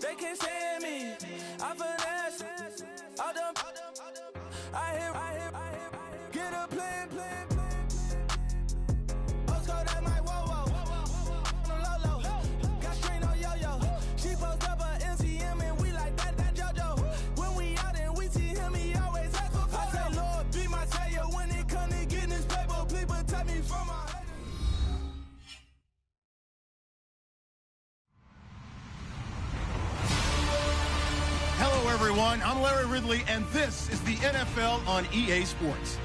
They can't stand me. I finesse. I done. I hit. Get a plan. Postcode at my whoa. Low. Got string on yo-yo. She post up a MCM and we like that JoJo. When we out and we see him, he always ask for photo. I say, Lord, be my savior when it come to getting this paper. Please protect me from my. Hello, everyone. I'm Larry Ridley, and this is the NFL on EA Sports.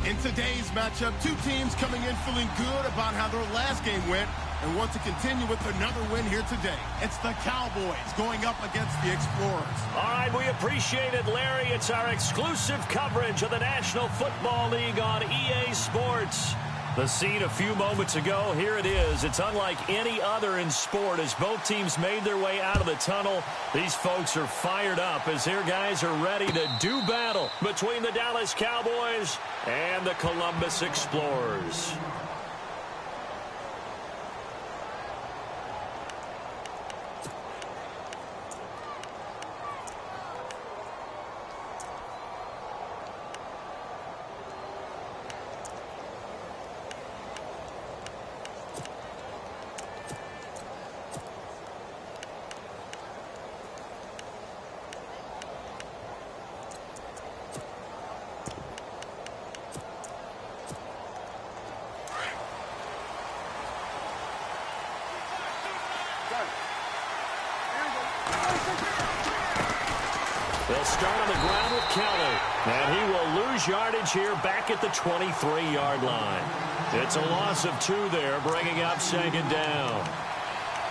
In today's matchup, two teams coming in feeling good about how their last game went and want to continue with another win here today. It's the Cowboys going up against the Explorers. All right, we appreciate it, Larry. It's our exclusive coverage of the National Football League on EA Sports. The scene a few moments ago, here it is. It's unlike any other in sport as both teams made their way out of the tunnel. These folks are fired up as their guys are ready to do battle between the Dallas Cowboys and the Columbus Explorers. They'll start on the ground with Kelly, and he will lose yardage here back at the 23-yard line. It's a loss of 2 there, bringing up second down.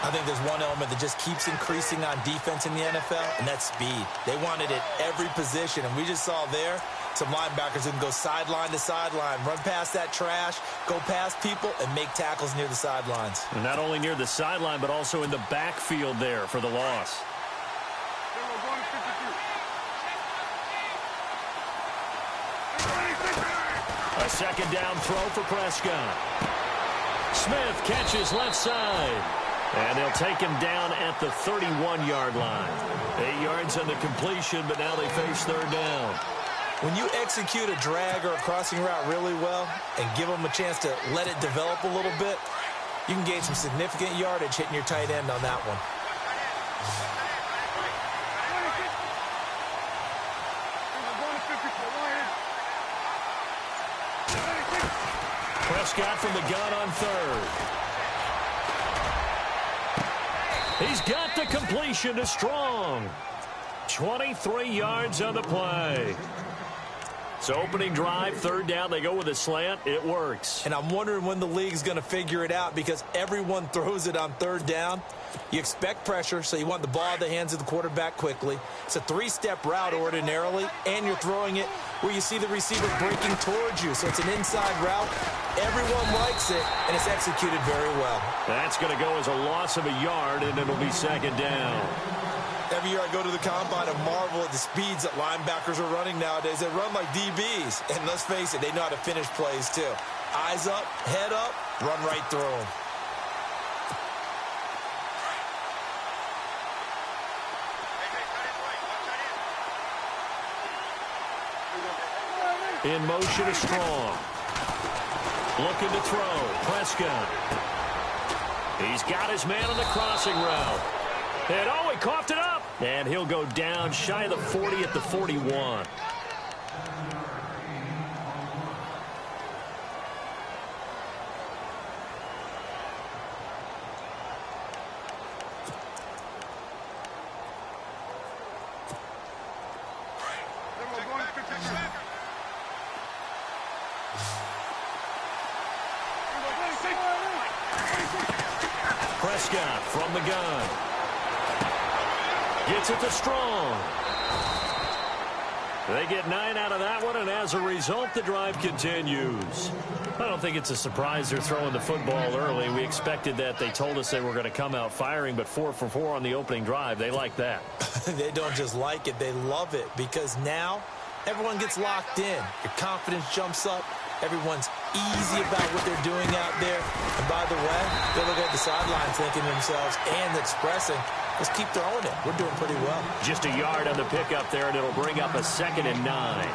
I think there's one element that just keeps increasing on defense in the NFL, and that's speed. They want it at every position, and we just saw there some linebackers who can go sideline to sideline, run past that trash, go past people, and make tackles near the sidelines. And not only near the sideline, but also in the backfield there for the loss. A second down throw for Prescott. Smith catches left side. And they'll take him down at the 31-yard line. 8 yards on the completion, but now they face third down. When you execute a drag or a crossing route really well and give them a chance to let it develop a little bit, you can gain some significant yardage hitting your tight end on that one. Prescott from the gun on third. He's got the completion to Strong. 23 yards on the play. So opening drive, third down, they go with a slant. It works. And I'm wondering when the league's going to figure it out because everyone throws it on third down. You expect pressure, so you want the ball out of the hands of the quarterback quickly. It's a 3-step route ordinarily, and you're throwing it where you see the receiver breaking towards you. So it's an inside route. Everyone likes it, and it's executed very well. That's going to go as a loss of a yard, and it'll be second down. Every year I go to the combine and marvel at the speeds that linebackers are running nowadays. They run like DBs. And let's face it, they know how to finish plays too. Eyes up, head up, run right through them. In motion is Strong. Looking to throw. Prescott. He's got his man on the crossing route. And oh, he coughed it up. And he'll go down shy of the 40 at the 41. Prescott from the gun. Gets it to Strong. They get 9 out of that one, and as a result, the drive continues. I don't think it's a surprise they're throwing the football early. We expected that. They told us they were going to come out firing, but 4 for 4 on the opening drive. They like that. They don't just like it. They love it because now everyone gets locked in. Your confidence jumps up. Everyone's easy about what they're doing out there. And by the way, they look at the sidelines thinking to themselves and expressing, Just keep throwing it. We're doing pretty well. Just a yard on the pickup there, and it'll bring up a 2nd and 9.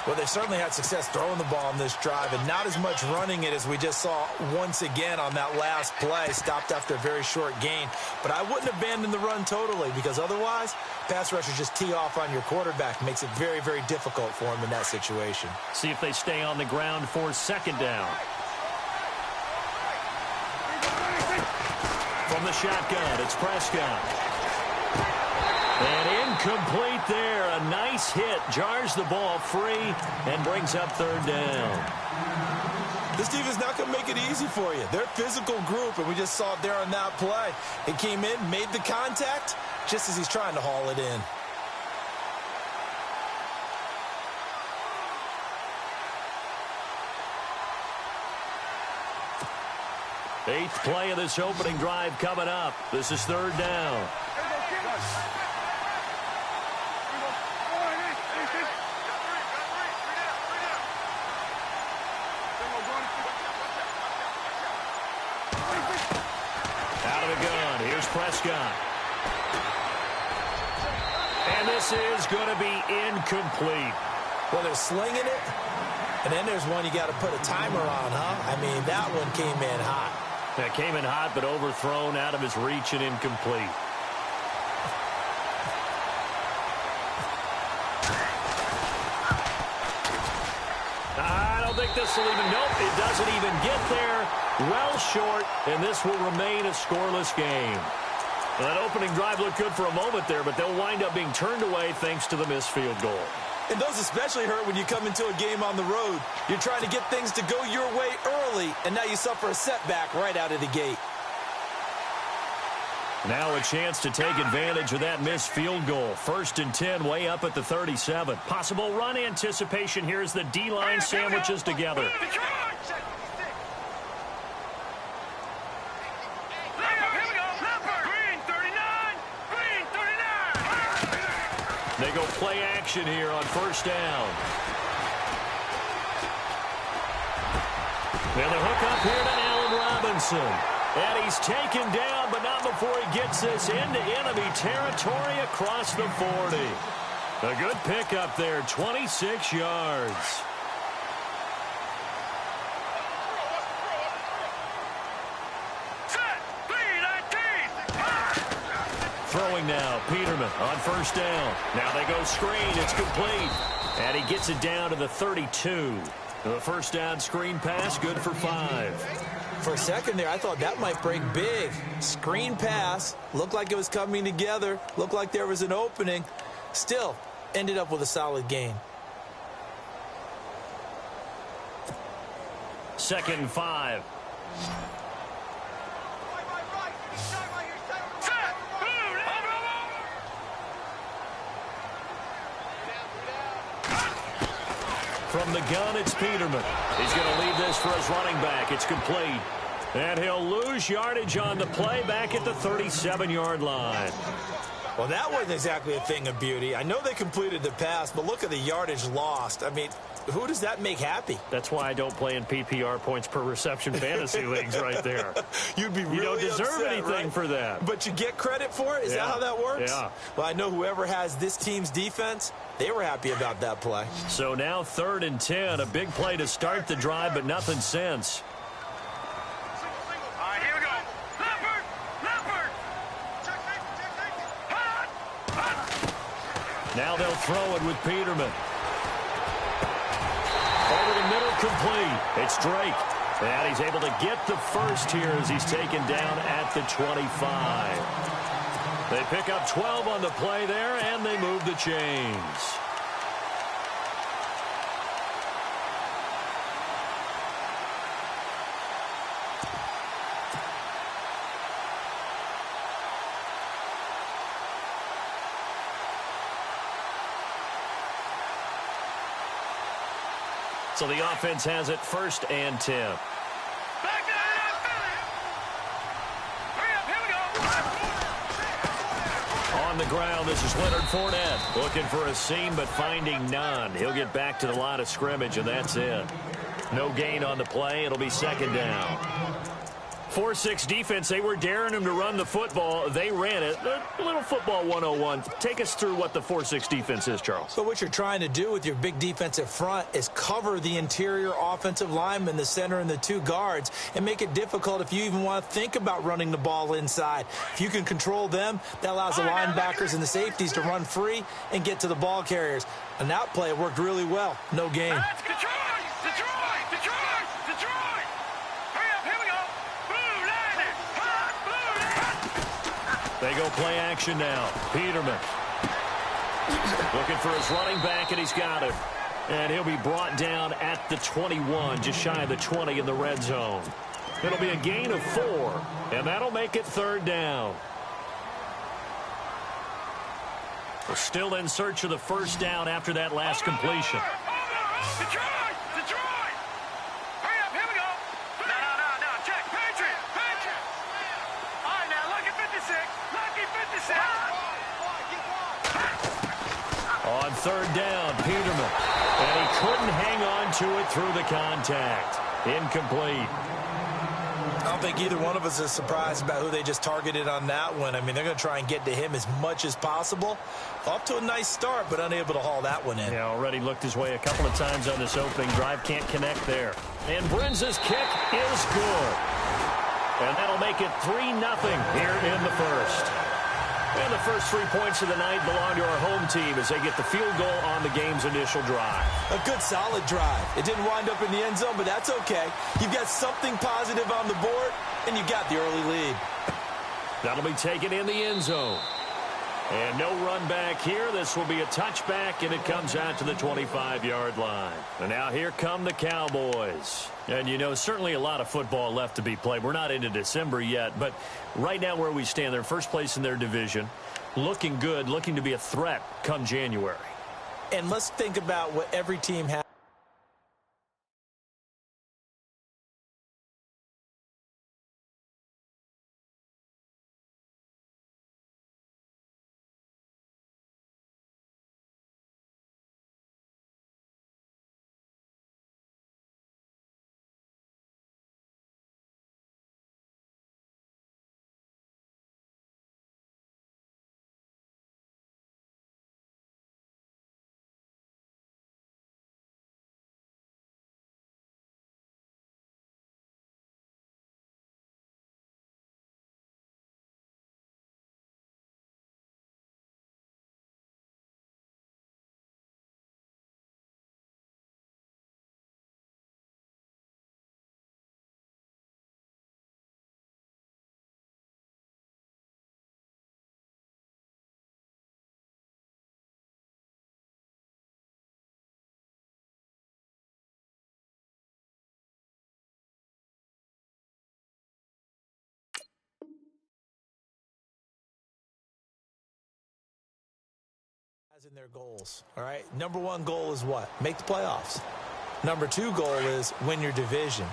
Well, they certainly had success throwing the ball on this drive, and not as much running it as we just saw once again on that last play. Stopped after a very short gain. But I wouldn't abandon the run totally, because otherwise, pass rushers just tee off on your quarterback. Makes it very, very difficult for him in that situation. See if they stay on the ground for 2nd down. From the shotgun, it's Prescott. And incomplete there. A nice hit. Jars the ball free and brings up 3rd down. This defense is not going to make it easy for you. They're a physical group, and we just saw it there on that play. It came in, made the contact, just as he's trying to haul it in. Eighth play of this opening drive coming up. This is 3rd down. Out of the gun, here's Prescott. And this is going to be incomplete. Well, they're slinging it, and then there's one you got to put a timer on, huh? I mean, that one came in hot. That came in hot, but overthrown, out of his reach, and incomplete. I don't think this will even, nope, it doesn't even get there. Well short, and this will remain a scoreless game. Well, that opening drive looked good for a moment there, but they'll wind up being turned away thanks to the missed field goal. And those especially hurt when you come into a game on the road. You're trying to get things to go your way early, and now you suffer a setback right out of the gate. Now a chance to take advantage of that missed field goal. 1st and 10, way up at the 37. Possible run anticipation here as the D-line sandwiches together. They go play action here on 1st down. And the hook up here to Allen Robinson. And he's taken down, but not before he gets this into enemy territory across the 40. A good pickup there, 26 yards. Throwing now, Peterman on 1st down. Now they go screen, it's complete. And he gets it down to the 32. The 1st down screen pass, good for 5. For a second there, I thought that might break big. Screen pass, looked like it was coming together, looked like there was an opening. Still, ended up with a solid gain. 2nd and 5. From the gun, it's Peterman. He's going to leave this for his running back. It's complete. And he'll lose yardage on the play back at the 37-yard line. Well, that wasn't exactly a thing of beauty. I know they completed the pass, but look at the yardage lost. I mean, who does that make happy? That's why I don't play in PPR points per reception fantasy leagues right there. You'd be really You don't deserve upset, anything right? for that. But you get credit for it? Is that how that works? Yeah. Well, I know whoever has this team's defense, they were happy about that play. So now 3rd and 10, a big play to start the drive, but nothing since. All right, here we go. Leopard! Now they'll throw it with Peterman. Over the middle, complete. It's Drake. And he's able to get the first here as he's taken down at the 25. They pick up 12 on the play there, and they move the chains. So the offense has it 1st and 10. Back to the On the ground, this is Leonard Fournette. Looking for a seam, but finding none. He'll get back to the line of scrimmage, and that's it. No gain on the play. It'll be 2nd down. 4-6 defense, they were daring them to run the football. They ran it. A little football 101. Take us through what the 4-6 defense is, Charles. So what you're trying to do with your big defensive front is cover the interior offensive linemen, the center and the 2 guards, and make it difficult if you even want to think about running the ball inside. If you can control them, that allows the linebackers and the safeties to run free and get to the ball carriers. And that play worked really well. No gain. They go play action now. Peterman looking for his running back, and he's got him. And he'll be brought down at the 21, just shy of the 20 in the red zone. It'll be a gain of 4, and that'll make it 3rd down. We're still in search of the 1st down after that last completion. On 3rd down, Peterman. And he couldn't hang on to it through the contact. Incomplete. I don't think either one of us is surprised about who they just targeted on that one. I mean, they're going to try and get to him as much as possible. Off to a nice start, but unable to haul that one in. Yeah, already looked his way a couple of times on this opening drive. Can't connect there. And Brinz's kick is good. And that'll make it 3-0 here in the 1st. And the first 3 points of the night belong to our home team as they get the field goal on the game's initial drive. A good, solid drive. It didn't wind up in the end zone, but that's okay. You've got something positive on the board, and you got the early lead. That'll be taken in the end zone. And no run back here. This will be a touchback, and it comes out to the 25-yard line. And now here come the Cowboys. And, you know, certainly a lot of football left to be played. We're not into December yet, but right now where we stand, they're first place in their division, looking good, looking to be a threat come January. And let's think about what every team has. In their goals, all right? Number 1 goal is what? Make the playoffs. Number 2 goal is win your division.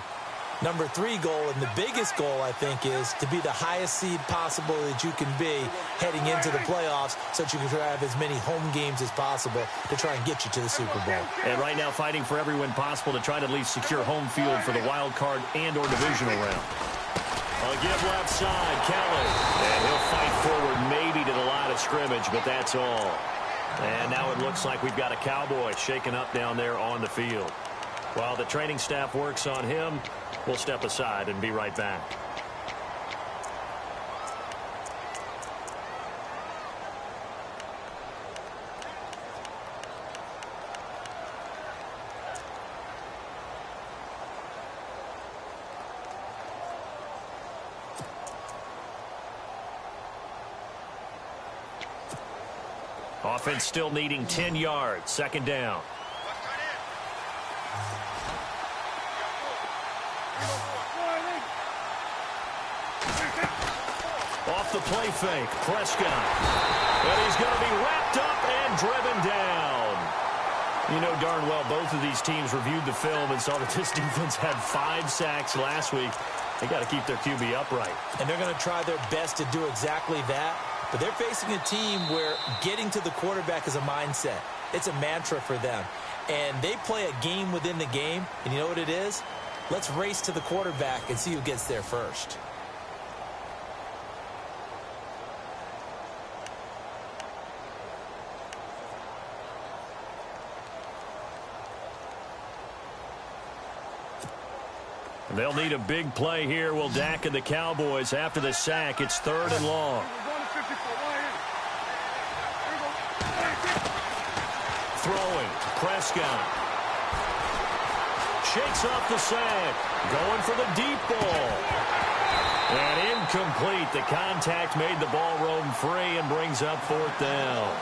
Number 3 goal, and the biggest goal, I think, is to be the highest seed possible that you can be heading into the playoffs so that you can have as many home games as possible to try and get you to the Super Bowl. And right now fighting for every win possible to try to at least secure home field for the wild card and or divisional round. A give left side, Kelly. And he'll fight forward maybe to the line of scrimmage, but that's all. And now it looks like we've got a Cowboy shaken up down there on the field. While the training staff works on him, we'll step aside and be right back. Offense still needing 10 yards. 2nd down. Off the play fake. Prescott. And he's going to be wrapped up and driven down. You know darn well both of these teams reviewed the film and saw that this defense had 5 sacks last week. They got to keep their QB upright. And they're going to try their best to do exactly that. But they're facing a team where getting to the quarterback is a mindset. It's a mantra for them. And they play a game within the game. And you know what it is? Let's race to the quarterback and see who gets there first. They'll need a big play here. Will Dak and the Cowboys after the sack. It's 3rd and long. Throwing. Prescott. Shakes off the sack. Going for the deep ball. And incomplete. The contact made the ball roam free and brings up 4th down.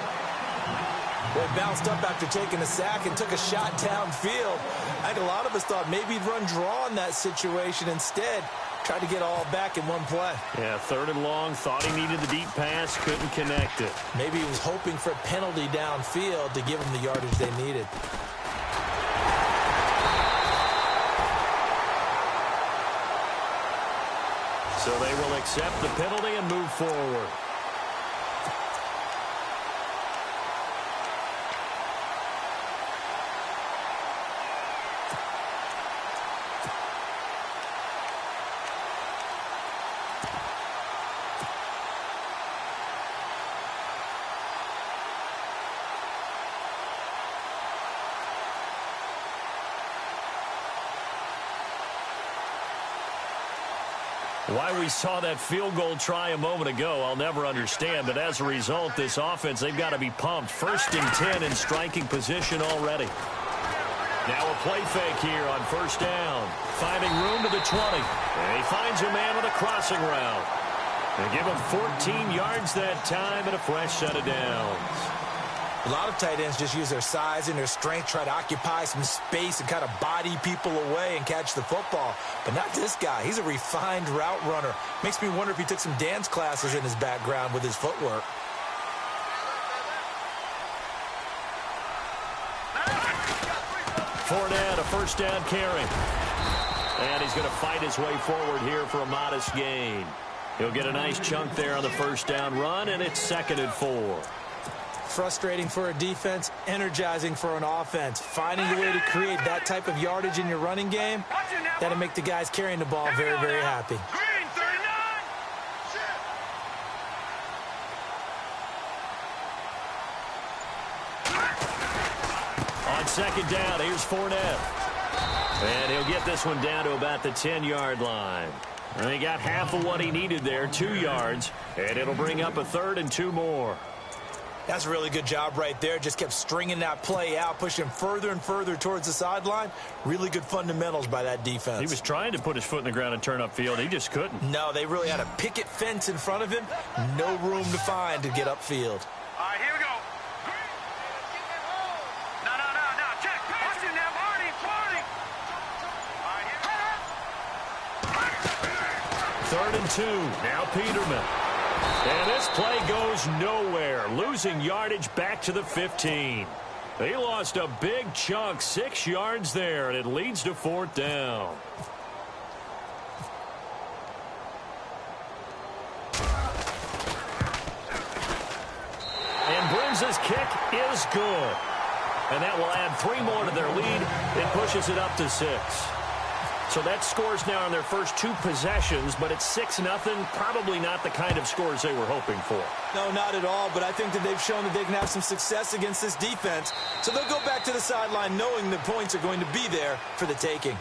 Well, he bounced up after taking a sack and took a shot downfield. I think a lot of us thought maybe he'd run draw in that situation. Instead, tried to get all back in one play. Yeah, 3rd and long. Thought he needed the deep pass. Couldn't connect it. Maybe he was hoping for a penalty downfield to give him the yardage they needed. So they will accept the penalty and move forward. Why we saw that field goal try a moment ago, I'll never understand. But as a result, this offense, they've got to be pumped. 1st and 10 in striking position already. Now a play fake here on 1st down. Finding room to the 20. And he finds a man on a crossing route. They give him 14 yards that time and a fresh set of downs. A lot of tight ends just use their size and their strength, try to occupy some space and kind of body people away and catch the football. But not this guy. He's a refined route runner. Makes me wonder if he took some dance classes in his background with his footwork. Fournette, a 1st down carry. And he's going to fight his way forward here for a modest gain. He'll get a nice chunk there on the 1st down run, and it's 2nd and 4. Frustrating for a defense, energizing for an offense. Finding a way to create that type of yardage in your running game, that'll make the guys carrying the ball very, very happy. On 2nd down, here's Fournette. And he'll get this one down to about the 10-yard line. And he got half of what he needed there, 2 yards. And it'll bring up a 3rd and 2 more. That's a really good job right there. Just kept stringing that play out, pushing further and further towards the sideline. Really good fundamentals by that defense. He was trying to put his foot in the ground and turn upfield. He just couldn't. No, they really had a picket fence in front of him. No room to find to get upfield. All right, here we go. No. Check. Watch it now, Marty. All right, here. 3rd and 2. Now Peterman. And this play goes nowhere, losing yardage back to the 15. They lost a big chunk, 6 yards there, and it leads to 4th down. And Bruce's kick is good. And that will add 3 more to their lead. It pushes it up to 6. So that scores now on their first 2 possessions, but it's 6-0. Probably not the kind of scores they were hoping for. No, not at all, but I think that they've shown that they can have some success against this defense. So they'll go back to the sideline knowing the points are going to be there for the taking.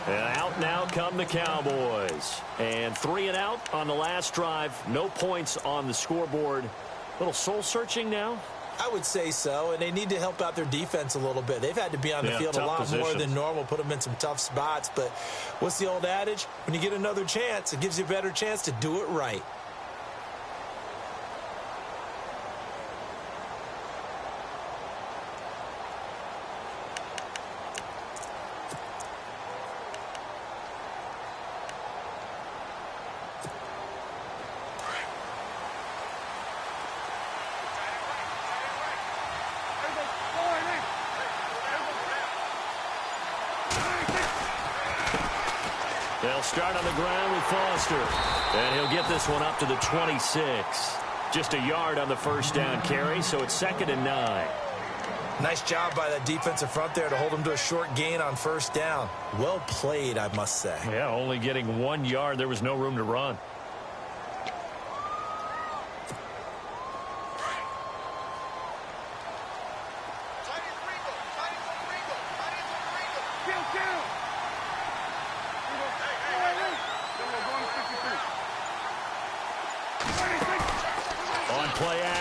And out now come the Cowboys. And 3 and out on the last drive. No points on the scoreboard. A little soul-searching now. I would say so, and they need to help out their defense a little bit. They've had to be on the field a lot more than normal, put them in some tough spots. But what's the old adage? When you get another chance, it gives you a better chance to do it right. They'll start on the ground with Foster. And he'll get this one up to the 26. Just a yard on the 1st down carry, so it's 2nd and 9. Nice job by that defensive front there to hold him to a short gain on 1st down. Well played, I must say. Yeah, only getting 1 yard. There was no room to run.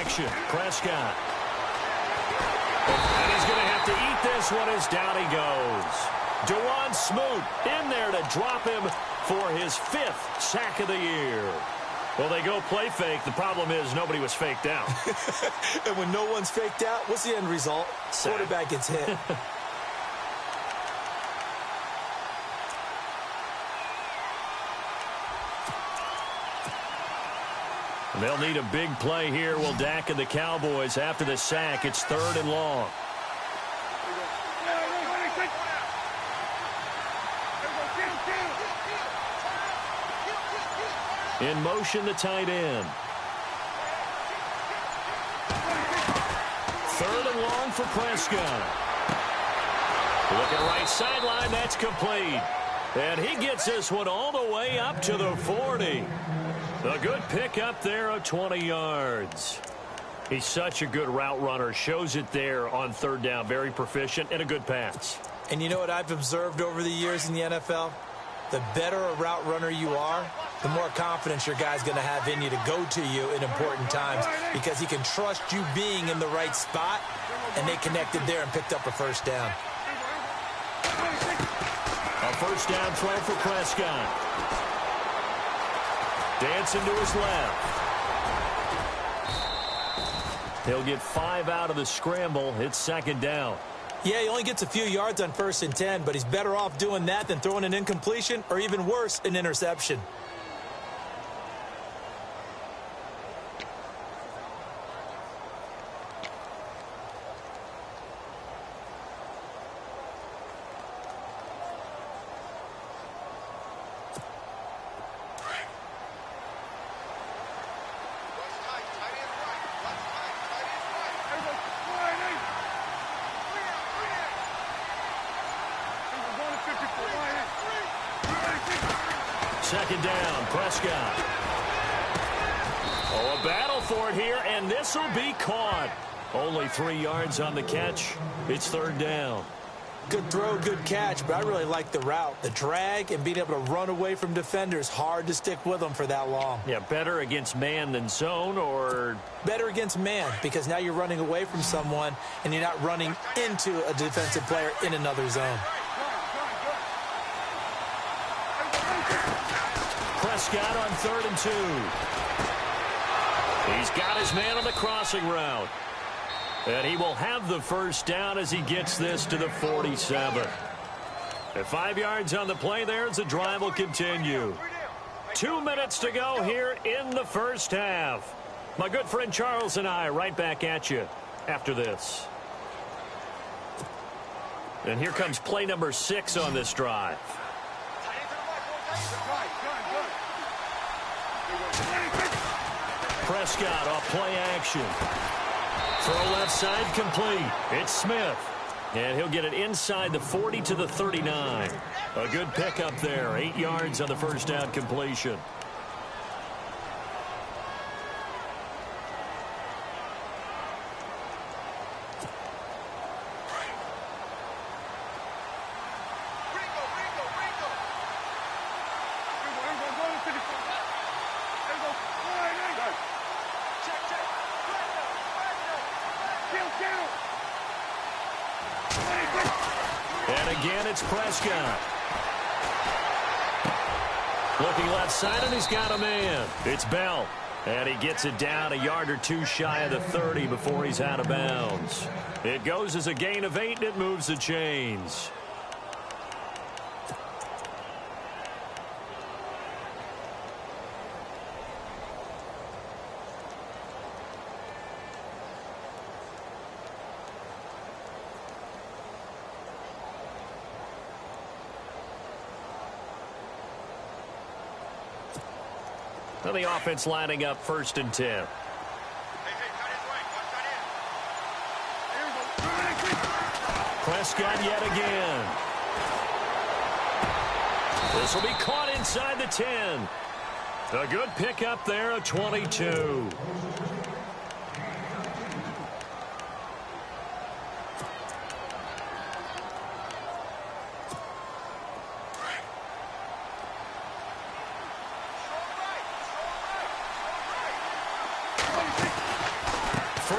action. Prescott. And he's going to have to eat this one as down he goes. Dewan Smoot in there to drop him for his 5th sack of the year. Well, they go play fake. The problem is nobody was faked out. And when no one's faked out, what's the end result? Sack. Quarterback gets hit. They'll need a big play here. Will Dak and the Cowboys after the sack. It's 3rd and long. In motion, the tight end. 3rd and long for Prescott. Looking right sideline, that's complete. And he gets this one all the way up to the 40. A good pick up there of 20 yards. He's such a good route runner. Shows it there on 3rd down. Very proficient and a good pass. And you know what I've observed over the years in the NFL? The better a route runner you are, the more confidence your guy's going to have in you to go to you in important times because he can trust you being in the right spot, and they connected there and picked up a 1st down. A 1st down throw for Prescott. Dancing to his left. He'll get 5 out of the scramble. It's 2nd down. Yeah, he only gets a few yards on 1st and 10, but he's better off doing that than throwing an incompletion or even worse, an interception. Second down, Prescott. Oh, a battle for it here, and this will be caught. Only 3 yards on the catch. It's 3rd down. Good throw, good catch, but I really like the route. The drag and being able to run away from defenders, hard to stick with them for that long. Yeah, better against man than zone, or? Better against man, because now you're running away from someone and you're not running into a defensive player in another zone. Prescott on 3rd and 2. He's got his man on the crossing route. And he will have the 1st down as he gets this to the 47. At 5 yards on the play there as the drive will continue. 2 minutes to go here in the 1st half. My good friend Charles and I right back at you after this. And here comes play number 6 on this drive. Prescott off play action. Throw left side complete. It's Smith. And he'll get it inside the 40 to the 39. A good pickup there. 8 yards on the 1st down completion. And again, it's Prescott. Looking left side, and he's got a man. It's Bell. And he gets it down a yard or 2 shy of the 30 before he's out of bounds. It goes as a gain of 8, and it moves the chains. Well, the offense lining up 1st and 10. Prescott yet again. This will be caught inside the 10. A good pickup there, a 22.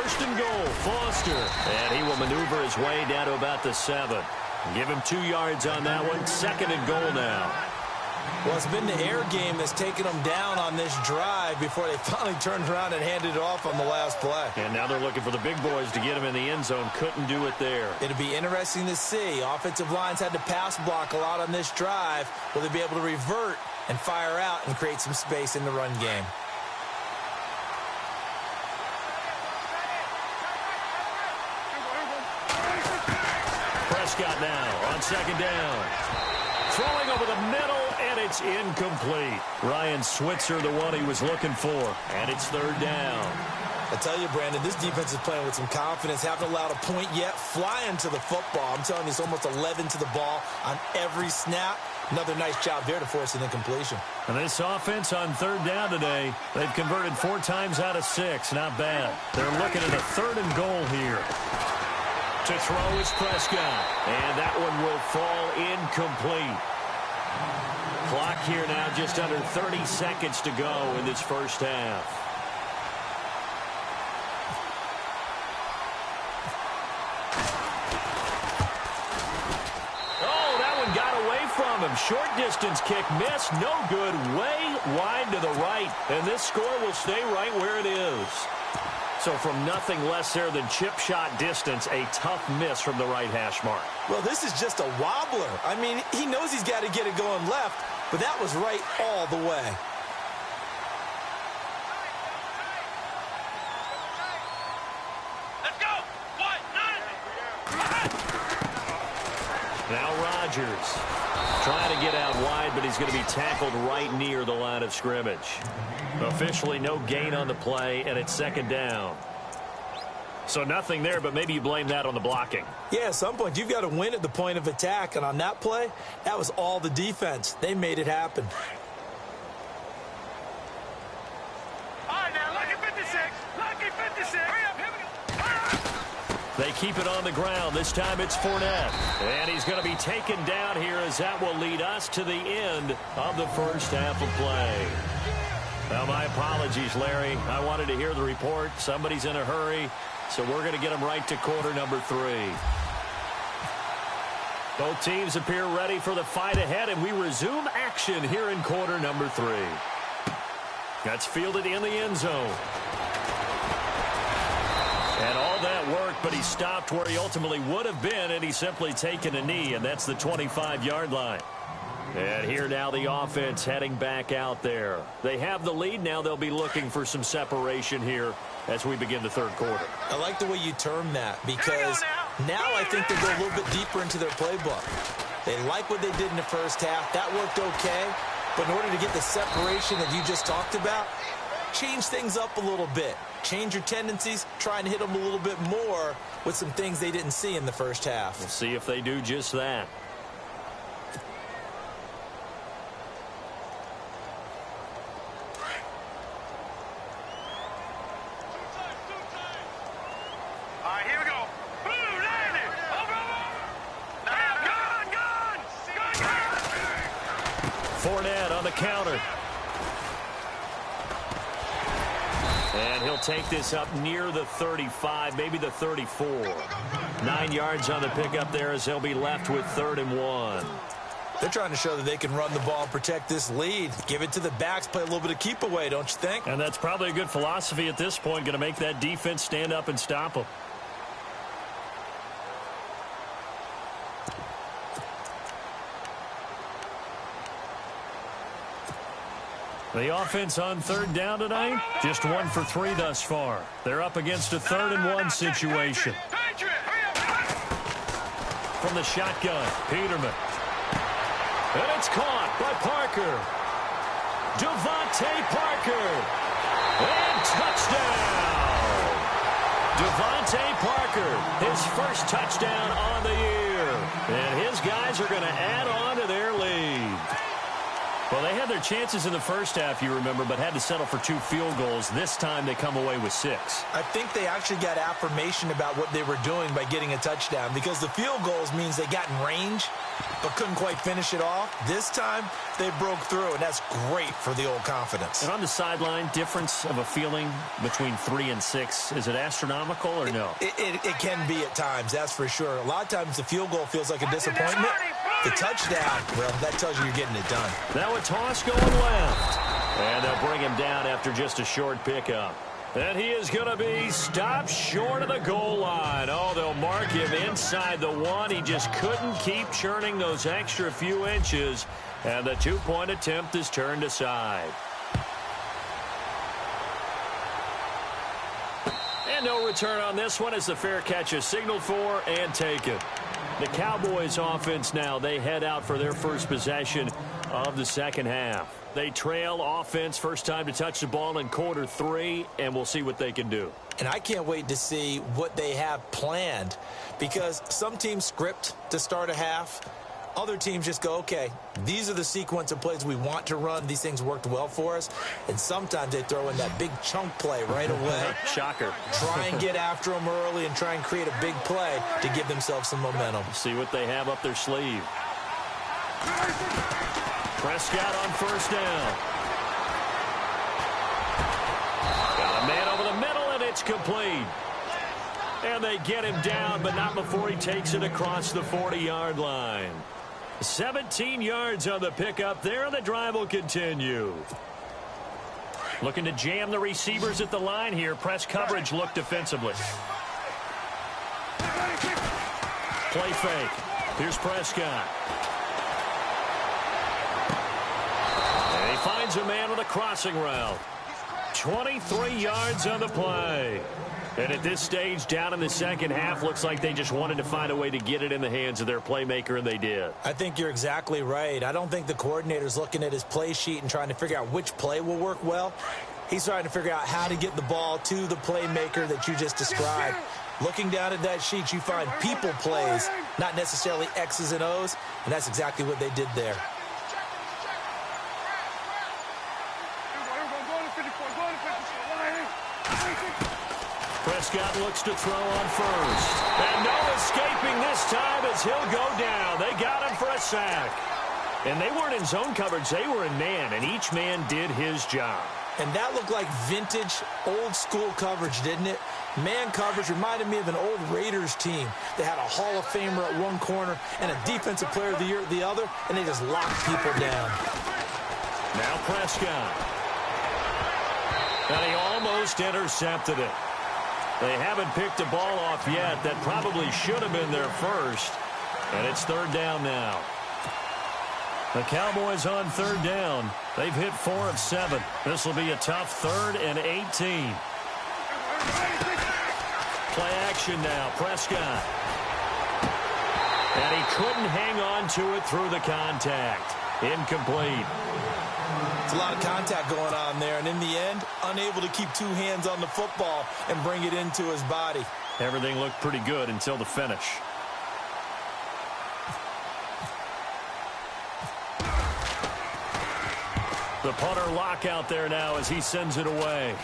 first and goal. Foster. And he will maneuver his way down to about the 7. Give him 2 yards on that one. Second and goal now. Well, it's been the air game that's taken them down on this drive before they finally turned around and handed it off on the last play. And now they're looking for the big boys to get him in the end zone. Couldn't do it there. It'll be interesting to see. Offensive lines had to pass block a lot on this drive. Will they be able to revert and fire out and create some space in the run game? Prescott now on second down. Throwing over the middle, and it's incomplete. Ryan Switzer, the one he was looking for, and it's third down. I tell you, Brandon, this defense is playing with some confidence. Haven't allowed a point yet. Flying to the football. I'm telling you, it's almost 11 to the ball on every snap. Another nice job there to force an incompletion. And this offense on third down today, they've converted 4 times out of 6. Not bad. They're looking at a third and goal here. To throw is Prescott, and that one will fall incomplete. Clock here now just under 30 seconds to go in this first half. Oh, that one got away from him. Short distance kick missed, no good, way wide to the right, and this score will stay right where it is. So from nothing less there than chip shot distance, a tough miss from the right hash mark. Well, this is just a wobbler. I mean, he knows he's got to get it going left, but that was right all the way. Let's go. 1, 9. Now Rodgers trying to get out wide, but he's going to be tackled right near the line of scrimmage. Officially no gain on the play, and it's second down. So nothing there, but maybe you blame that on the blocking. Yeah, at some point, you've got to win at the point of attack, and on that play, that was all the defense. They made it happen. All right, now, lucky 56. Lucky 56. Hurry up, here we go. They keep it on the ground. This time it's Fournette. And he's going to be taken down here as that will lead us to the end of the first half of play. Well, my apologies, Larry. I wanted to hear the report. Somebody's in a hurry, so we're going to get them right to quarter number 3. Both teams appear ready for the fight ahead, and we resume action here in quarter number 3. That's fielded in the end zone. And all that worked, but he stopped where he ultimately would have been, and he's simply taken a knee, and that's the 25-yard line. And here now the offense heading back out there. They have the lead. Now they'll be looking for some separation here as we begin the third quarter. I like the way you term that because now I think they go a little bit deeper into their playbook. They like what they did in the first half. That worked okay. But in order to get the separation that you just talked about, change things up a little bit. Change your tendencies. Try and hit them a little bit more with some things they didn't see in the first half. We'll see if they do just that. Fournette on the counter. And he'll take this up near the 35, maybe the 34. 9 yards on the pickup there as they'll be left with 3rd and 1. They're trying to show that they can run the ball and protect this lead. Give it to the backs, play a little bit of keep away, don't you think? And that's probably a good philosophy at this point, going to make that defense stand up and stop them. The offense on 3rd down tonight, just 1 for 3 thus far. They're up against a 3rd and 1 situation. From the shotgun, Peterman. And it's caught by Parker. Devontae Parker. And touchdown. Devontae Parker, his first touchdown on the year. And his guys are going to add on to their lead. Well, they had their chances in the first half, you remember, but had to settle for 2 field goals. This time they come away with 6. I think they actually got affirmation about what they were doing by getting a touchdown, because the field goals means they got in range but couldn't quite finish it off. This time they broke through, and that's great for the old confidence. And on the sideline, difference of a feeling between 3 and 6, is it astronomical or no? It can be at times, that's for sure. A lot of times the field goal feels like a disappointment. The touchdown, well, that tells you you're getting it done. Now a toss going left. And they'll bring him down after just a short pickup. And he is going to be stopped short of the goal line. Oh, they'll mark him inside the 1. He just couldn't keep churning those extra few inches. And the 2-point attempt is turned aside. And no return on this one as the fair catch is signaled for and taken. The Cowboys offense now, they head out for their first possession of the second half. They trail offense, first time to touch the ball in quarter 3, and we'll see what they can do. And I can't wait to see what they have planned, because some teams script to start a half. Other teams just go, okay, these are the sequence of plays we want to run. These things worked well for us. And sometimes they throw in that big chunk play right away. Shocker. Try and get after them early and try and create a big play to give themselves some momentum. See what they have up their sleeve. Prescott on first down. Got a man over the middle, and it's complete. And they get him down, but not before he takes it across the 40-yard line. 17 yards on the pickup there, and the drive will continue. Looking to jam the receivers at the line here. Press coverage look defensively. Play fake. Here's Prescott. And he finds a man with a crossing route. 23 yards on the play. And at this stage, down in the second half, looks like they just wanted to find a way to get it in the hands of their playmaker, and they did. I think you're exactly right. I don't think the coordinator's looking at his play sheet and trying to figure out which play will work well. He's trying to figure out how to get the ball to the playmaker that you just described. Looking down at that sheet, you find people plays, not necessarily X's and O's, and that's exactly what they did there. Prescott looks to throw on first. And no escaping this time as he'll go down. They got him for a sack. And they weren't in zone coverage. They were in man, and each man did his job. And that looked like vintage, old-school coverage, didn't it? Man coverage reminded me of an old Raiders team. They had a Hall of Famer at one corner and a Defensive Player of the Year at the other, and they just locked people down. Now Prescott. And he almost intercepted it. They haven't picked a ball off yet. That probably should have been their first. And it's third down now. The Cowboys on third down. They've hit 4 of 7. This will be a tough 3rd and 18. Play action now. Prescott. And he couldn't hang on to it through the contact. Incomplete. It's a lot of contact going on there, and in the end, unable to keep 2 hands on the football and bring it into his body. Everything looked pretty good until the finish. The punter lock out there now as he sends it away.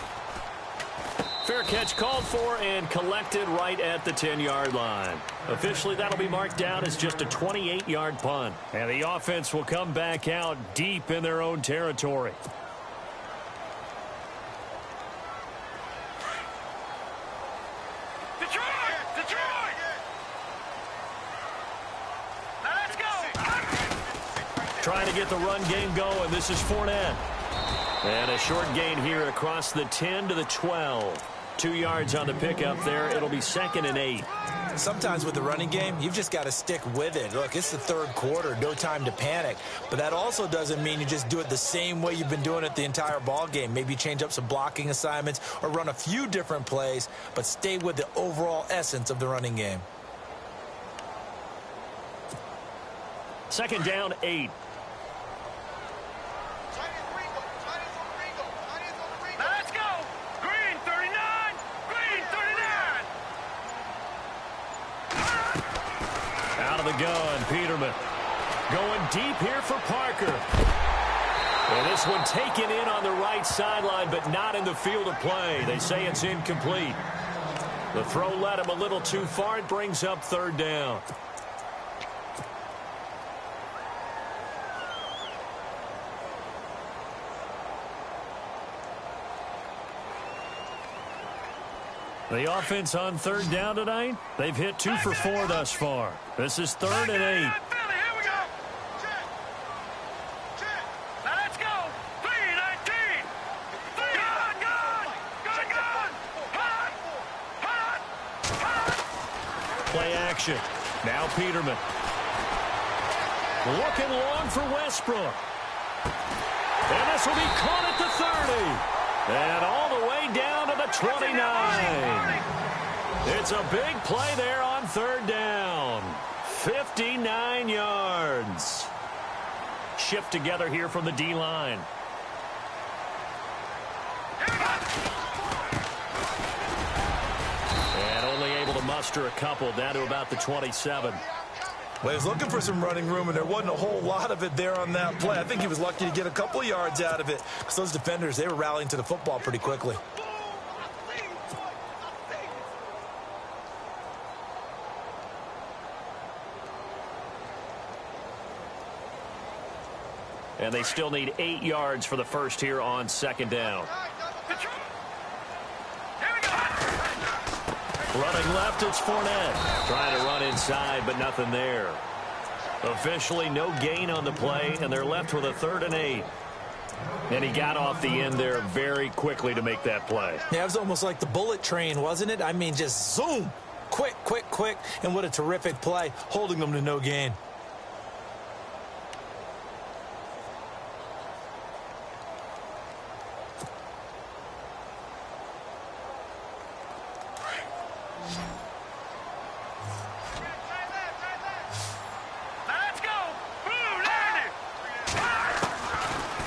Fair catch called for and collected right at the 10-yard line. Officially, that'll be marked down as just a 28-yard punt. And the offense will come back out deep in their own territory. Detroit! Detroit! Let's go! Trying to get the run game going. This is Fournette. And a short gain here across the 10 to the 12. 2 yards on the pickup there. It'll be 2nd and 8. Sometimes with the running game, you've just got to stick with it. Look, it's the third quarter, no time to panic. But that also doesn't mean you just do it the same way you've been doing it the entire ball game. Maybe change up some blocking assignments or run a few different plays, but stay with the overall essence of the running game. 2nd down, 8. Let's go! Green 39! Green 39! Out of the gun, Peterman. Going deep here for Parker. And this one taken in on the right sideline, but not in the field of play. They say it's incomplete. The throw led him a little too far. It brings up third down. The offense on third down tonight, they've hit 2 for 4 thus far. This is 3rd and 8. Play action. Now Peterman. Looking long for Westbrook. And this will be caught at the 30. And all the way down to the 29. It's a big play there on third down. 59 yards. Shift together here from the D-line. And only able to muster a couple down to about the 27. Well, he was looking for some running room, and there wasn't a whole lot of it there on that play. I think he was lucky to get a couple of yards out of it because those defenders, they were rallying to the football pretty quickly. And they still need 8 yards for the first here on second down. Running left, it's Fournette. Trying to run inside, but nothing there. Officially, no gain on the play, and they're left with a 3rd and 8. And he got off the end there very quickly to make that play. Yeah, it was almost like the bullet train, wasn't it? I mean, just zoom. Quick, quick, quick. And what a terrific play, holding them to no gain.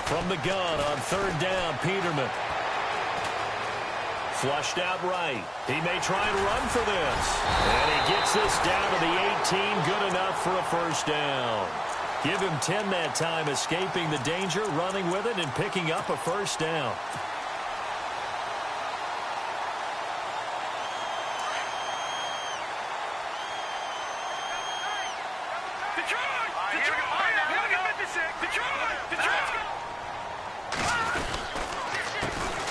From the gun on third down, Peterman. Flushed out right. He may try and run for this. And he gets this down to the 18. Good enough for a first down. Give him 10 that time, escaping the danger, running with it, and picking up a first down.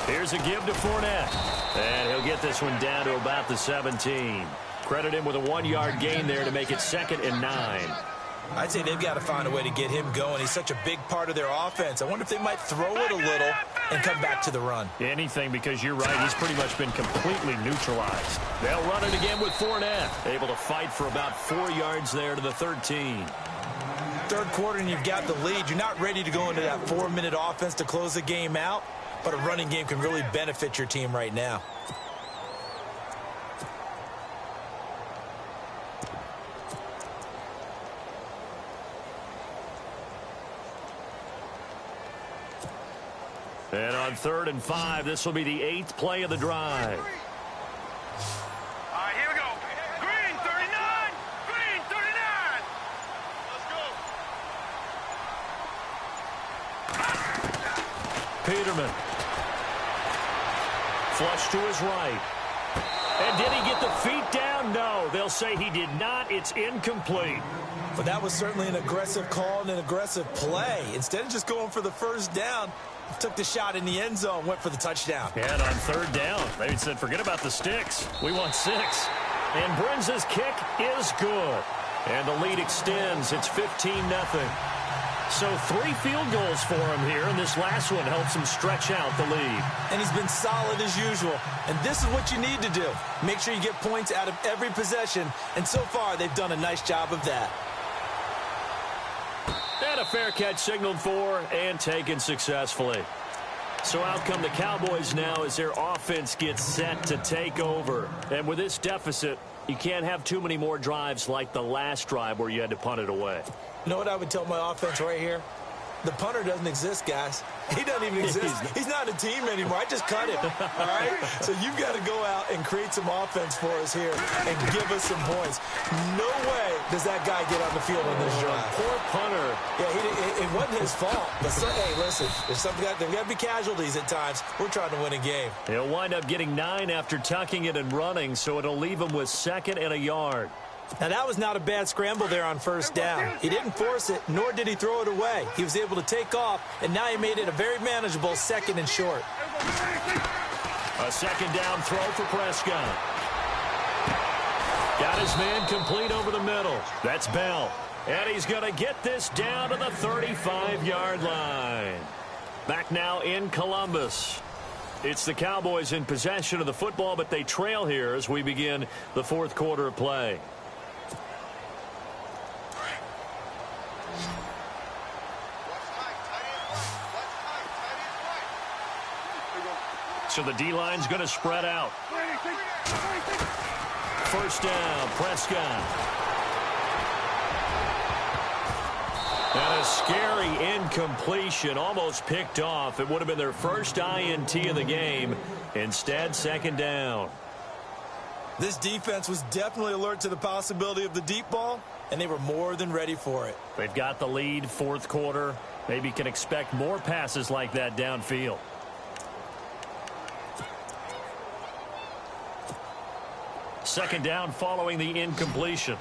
Here's a give to Fournette. And he'll get this one down to about the 17. Credit him with a 1-yard gain there to make it 2nd and 9. I'd say they've got to find a way to get him going. He's such a big part of their offense. I wonder if they might throw it a little and come back to the run. Anything, because you're right. He's pretty much been completely neutralized. They'll run it again with Fournette. Able to fight for about 4 yards there to the 13. Third quarter and you've got the lead. You're not ready to go into that 4-minute offense to close the game out. But a running game can really benefit your team right now. And on 3rd and 5, this will be the 8th play of the drive. All right, here we go. Green, 39. Green, 39. Let's go. Peterman. Flush to his right. And did he get the feet down? No. They'll say he did not. It's incomplete. But that was certainly an aggressive call and an aggressive play. Instead of just going for the first down, took the shot in the end zone, went for the touchdown. And on third down, they said, forget about the sticks. We want 6. And Brenza's kick is good. And the lead extends. It's 15-0. So 3 field goals for him here, and this last one helps him stretch out the lead. And he's been solid as usual. And this is what you need to do. Make sure you get points out of every possession. And so far, they've done a nice job of that. And a fair catch signaled for and taken successfully. So out come the Cowboys now as their offense gets set to take over. And with this deficit, you can't have too many more drives like the last drive where you had to punt it away. You know what I would tell my offense right here? The punter doesn't exist, guys. He doesn't even exist. He's not a team anymore. I just cut him, all right? So you've got to go out and create some offense for us here and give us some points. No way does that guy get on the field on this drive. Poor punter. Yeah, it wasn't his fault. But, hey, listen, there's got to be casualties at times. We're trying to win a game. He'll wind up getting 9 after tucking it and running, so it'll leave him with 2nd and a yard. Now, that was not a bad scramble there on first down. He didn't force it, nor did he throw it away. He was able to take off, and now he made it a very manageable 2nd and short. A 2nd down throw for Prescott. Got his man complete over the middle. That's Bell. And he's going to get this down to the 35-yard line. Back now in Columbus. It's the Cowboys in possession of the football, but they trail here as we begin the 4th quarter of play. So the D-line's going to spread out. First down, Prescott. And a scary incompletion, almost picked off. It would have been their first INT of the game. Instead, 2nd down. This defense was definitely alert to the possibility of the deep ball, and they were more than ready for it. They've got the lead, 4th quarter. Maybe can expect more passes like that downfield. Second down following the incompletion.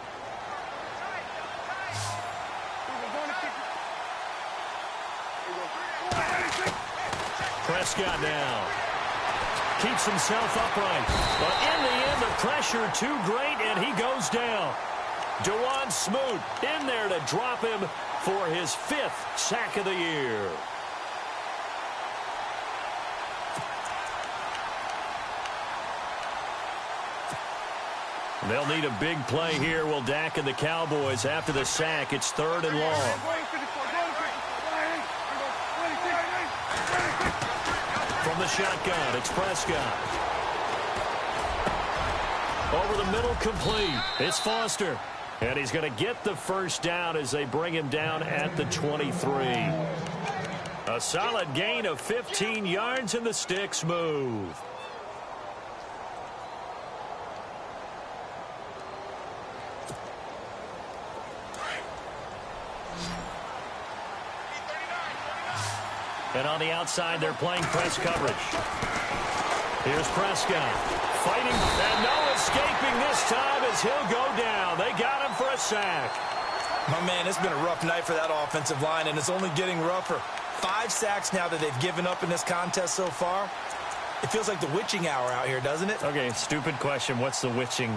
Prescott now keeps himself upright, but in the end the pressure too great and he goes down. Dewan Smoot in there to drop him for his 5th sack of the year. They'll need a big play here. Will Dak and the Cowboys after the sack. It's 3rd and long. From the shotgun, it's Prescott. Over the middle, complete. It's Foster. And he's going to get the first down as they bring him down at the 23. A solid gain of 15 yards in the sticks move. And on the outside, they're playing press coverage. Here's Prescott fighting, and no escaping this time as he'll go down. They got him for a sack. My man, it's been a rough night for that offensive line, and it's only getting rougher. 5 sacks now that they've given up in this contest so far. It feels like the witching hour out here, doesn't it? Okay, stupid question. What's the witching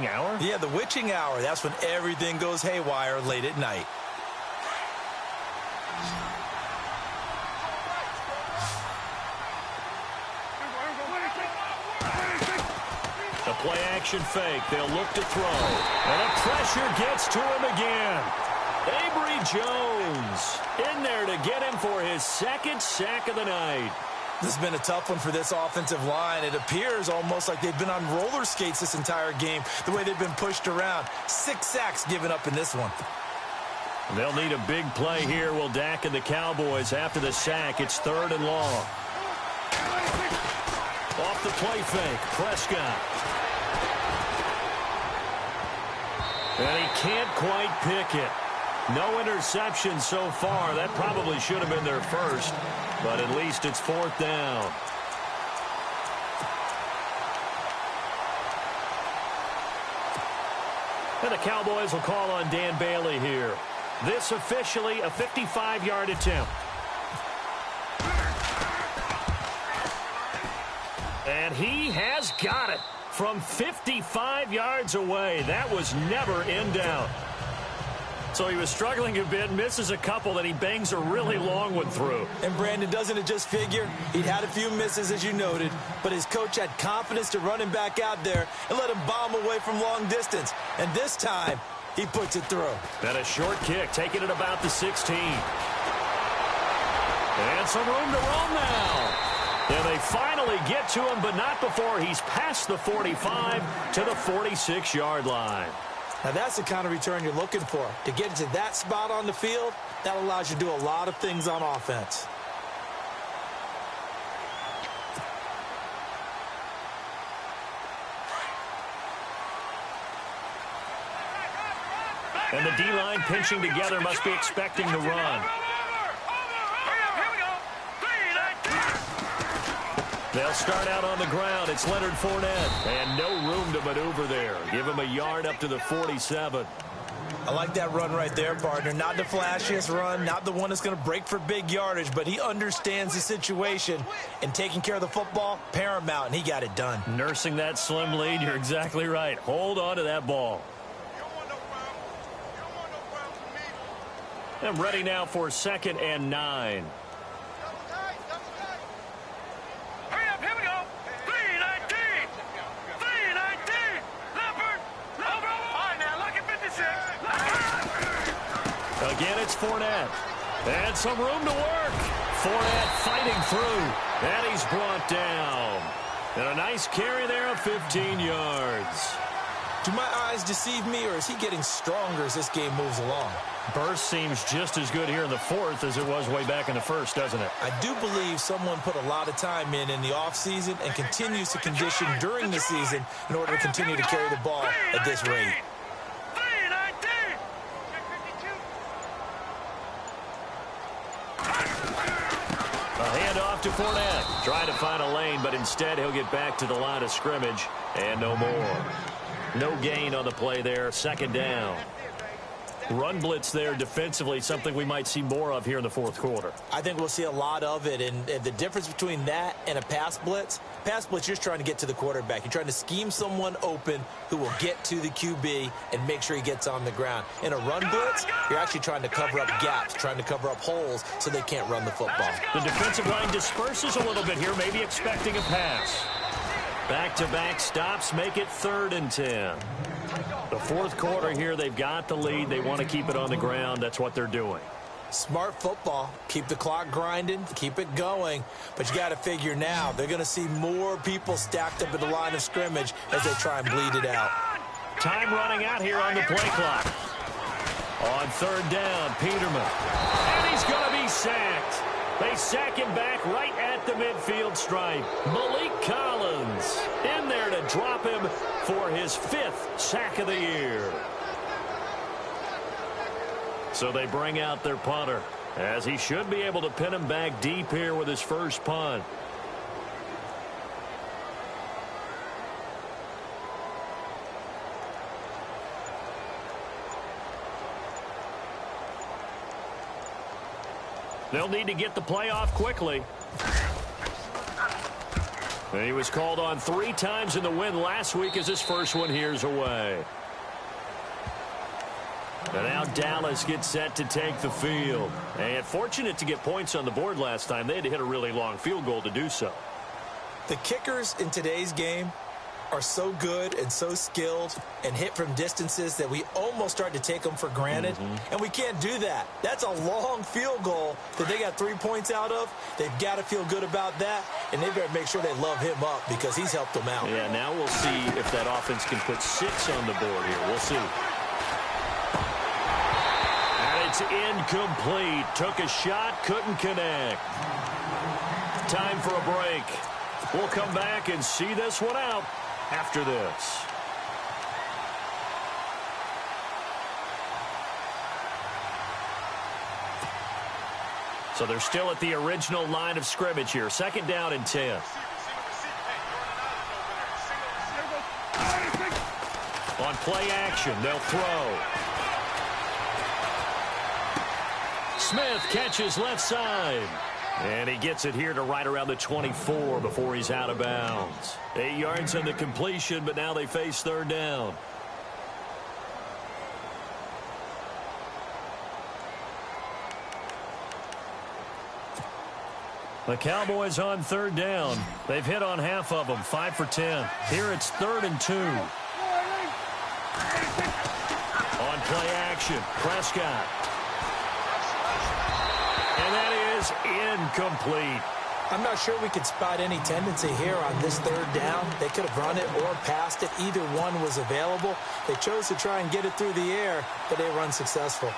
hour? Yeah, the witching hour. That's when everything goes haywire late at night. The play-action fake. They'll look to throw. And the pressure gets to him again. Avery Jones in there to get him for his 2nd sack of the night. This has been a tough one for this offensive line. It appears almost like they've been on roller skates this entire game, the way they've been pushed around. 6 sacks given up in this one. They'll need a big play here. Will Dak and the Cowboys after the sack. It's 3rd and long. Off the play fake, Prescott. And he can't quite pick it. No interception so far. That probably should have been their first, but at least it's 4th down. And the Cowboys will call on Dan Bailey here. This officially a 55-yard attempt. And he has got it from 55 yards away. That was never in doubt. So he was struggling a bit, misses a couple, then he bangs a really long one through. And Brandon, doesn't it just figure? He'd had a few misses, as you noted, but his coach had confidence to run him back out there and let him bomb away from long distance. And this time, he puts it through. And a short kick, taking it about the 16. And some room to roam now. And they finally get to him, but not before he's past the 45 to the 46-yard line. Now, that's the kind of return you're looking for. To get to that spot on the field, that allows you to do a lot of things on offense. And the D-line pinching together must be expecting the run. They'll start out on the ground. It's Leonard Fournette. And no room to maneuver there. Give him a yard up to the 47. I like that run right there, partner. Not the flashiest run, not the one that's going to break for big yardage, but he understands the situation, and taking care of the football, paramount, and he got it done. Nursing that slim lead, you're exactly right. Hold on to that ball. And ready now for 2nd and 9. Hurry up, here we go. 319. 319. Leopard. Over. All right, now, look at 56. Again, it's Fournette. And some room to work. Fournette fighting through. And he's brought down. And a nice carry there of 15 yards. Do my eyes deceive me, or is he getting stronger as this game moves along? Burst seems just as good here in the 4th as it was way back in the 1st, doesn't it? I do believe someone put a lot of time in the offseason and continues to condition during the season in order to continue to carry the ball at this rate. 319. A handoff to Fournette. Trying to find a lane, but instead he'll get back to the line of scrimmage. And no more. No gain on the play there. 2nd down. Run blitz there defensively, something we might see more of here in the 4th quarter. I think we'll see a lot of it, and the difference between that and a pass blitz, you're just trying to get to the quarterback. You're trying to scheme someone open who will get to the QB and make sure he gets on the ground. In a run blitz, you're actually trying to cover up gaps, trying to cover up holes so they can't run the football. The defensive line disperses a little bit here, maybe expecting a pass. Back-to-back stops make it 3rd and 10. The 4th quarter here, they've got the lead. They want to keep it on the ground. That's what they're doing. Smart football. Keep the clock grinding. Keep it going. But you got to figure now, they're going to see more people stacked up at the line of scrimmage as they try and bleed it out. Time running out here on the play clock. On 3rd down, Peterman. And he's going to be sacked. They sack him back right at the midfield stripe. Malik Collins in there to drop him for his 5th sack of the year. So they bring out their punter, as he should be able to pin him back deep here with his first punt. They'll need to get the play off quickly. And he was called on 3 times in the win last week as his first one here's away. And now Dallas gets set to take the field. And fortunate to get points on the board last time. They had to hit a really long field goal to do so. The kickers in today's game are so good and so skilled and hit from distances that we almost start to take them for granted. And we can't do that. That's a long field goal that they got 3 points out of. They've got to feel good about that, and they better make sure they love him up because he's helped them out. Yeah, now we'll see if that offense can put 6 on the board here. We'll see. And it's incomplete. Took a shot, couldn't connect. Time for a break. We'll come back and see this one out after this. So they're still at the original line of scrimmage here. 2nd down and 10. On play action, they'll throw. Smith catches left side. And he gets it here to right around the 24 before he's out of bounds. 8 yards on the completion, but now they face 3rd down. The Cowboys on 3rd down. They've hit on half of them, 5 for 10. Here it's 3rd and 2. On play action, Prescott. And that is incomplete. I'm not sure we could spot any tendency here on this third down. They could have run it or passed it. Either one was available. They chose to try and get it through the air, but they were unsuccessful.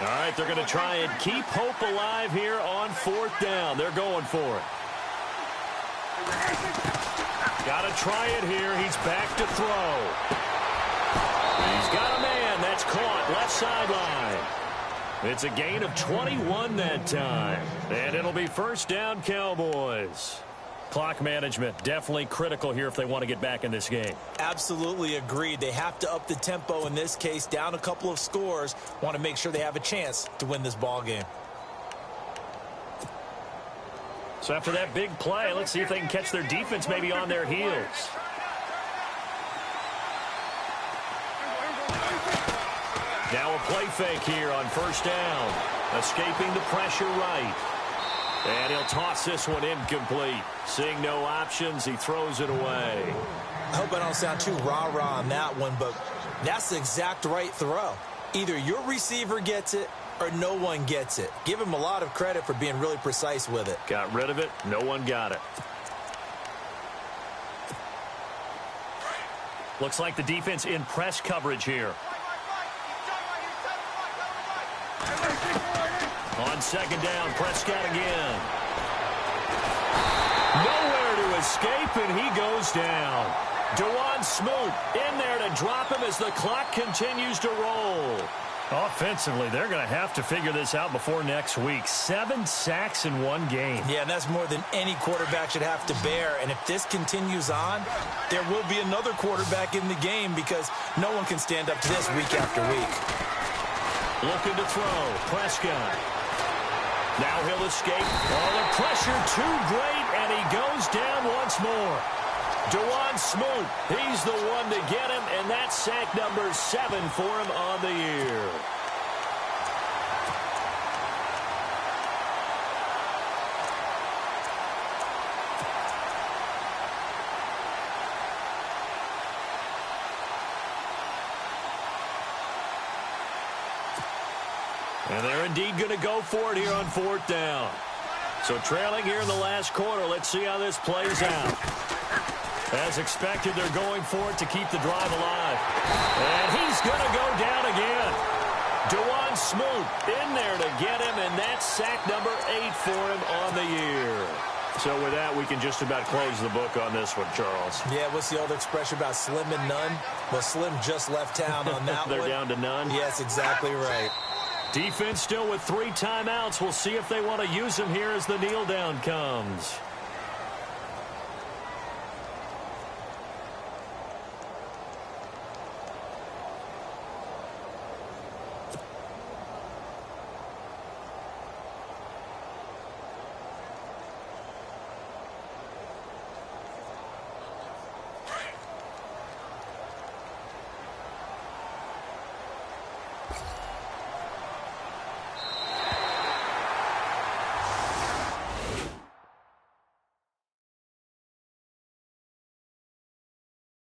All right, they're going to try and keep hope alive here on fourth down. They're going for it. Got to try it here. He's back to throw. He's got a man. That's caught left sideline. It's a gain of 21 that time. And it'll be first down, Cowboys. Clock management definitely critical here if they want to get back in this game. Absolutely agreed. They have to up the tempo in this case, down a couple of scores. Want to make sure they have a chance to win this ball game. So after that big play, let's see if they can catch their defense maybe on their heels. Now a play fake here on first down. Escaping the pressure right. And he'll toss this one incomplete. Seeing no options, he throws it away. I hope I don't sound too rah-rah on that one, but that's the exact right throw. Either your receiver gets it or no one gets it. Give him a lot of credit for being really precise with it. Got rid of it. No one got it. Looks like the defense in press coverage here. On second down, Prescott again. Nowhere to escape, and he goes down. DeJuan Smoot in there to drop him as the clock continues to roll. Offensively, they're going to have to figure this out before next week. 7 sacks in one game. Yeah, and that's more than any quarterback should have to bear. And if this continues on, there will be another quarterback in the game because no one can stand up to this week after week. Looking to throw. Prescott. Now he'll escape. Oh, the pressure too great, and he goes down once more. DeJuan Smoot, he's the one to get him, and that's sack number 7 for him on the year. And they're indeed going to go for it here on fourth down. So trailing here in the last quarter, let's see how this plays out. As expected, they're going for it to keep the drive alive. And he's going to go down again. DeJuan Smoot in there to get him, and that's sack number 8 for him on the year. So with that, we can just about close the book on this one, Charles. Yeah, what's the old expression about slim and none? Well, Slim just left town on that They're one. down to none? Yes, exactly right. Defense still with 3 timeouts. We'll see if they want to use them here as the kneel down comes.